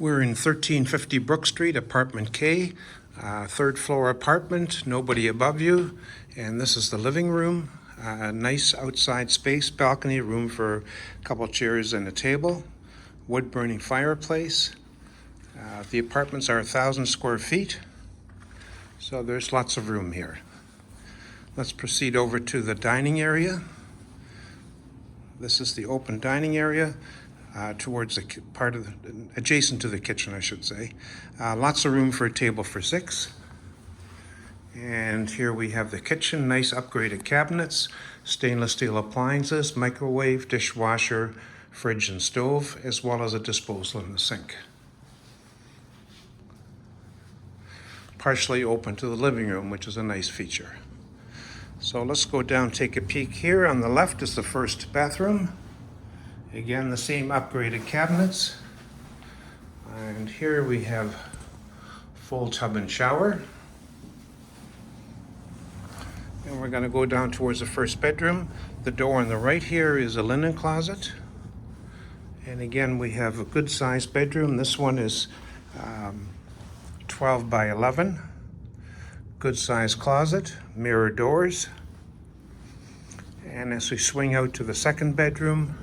We're in 1350 Brook Street, apartment K, third floor apartment, nobody above you. And this is the living room, nice outside space, balcony, room for a couple chairs and a table, wood burning fireplace. The apartments are 1,000 square feet, so there's lots of room here. Let's proceed over to the dining area. This is the open dining area. Towards the part of adjacent to the kitchen, I should say. Lots of room for a table for 6. And here we have the kitchen, nice upgraded cabinets, stainless steel appliances, microwave, dishwasher, fridge and stove, as well as a disposal in the sink. Partially open to the living room, which is a nice feature. So let's go down, take a peek here. On the left is the first bathroom. Again, the same upgraded cabinets. And here we have full tub and shower. And we're going to go down towards the first bedroom. The door on the right here is a linen closet. And again, we have a good sized bedroom. This one is 12 by 11. Good sized closet, mirror doors. And as we swing out to the second bedroom,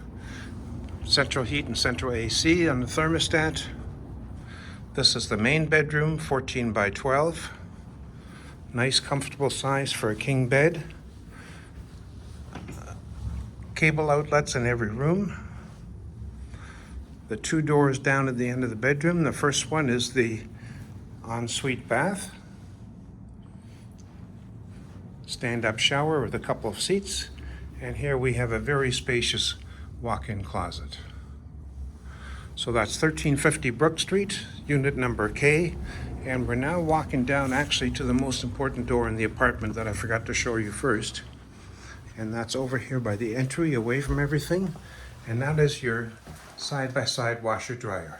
central heat and central AC on the thermostat. This is the main bedroom, 14 by 12. Nice comfortable size for a king bed. Cable outlets in every room. The 2 doors down at the end of the bedroom. The first one is the ensuite bath. Stand-up shower with a couple of seats. And here we have a very spacious walk-in closet. So that's 1350 Brook Street, unit number K, and we're now walking down actually to the most important door in the apartment that I forgot to show you first, and that's over here by the entry, away from everything, and that is your side-by-side washer dryer.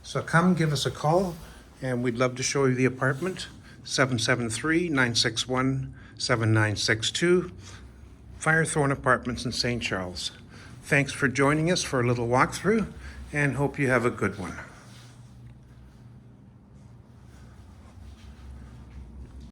So come give us a call, and we'd love to show you the apartment. 773-961-7962, Firethorne Apartments in St. Charles. Thanks for joining us for a little walkthrough, and hope you have a good one.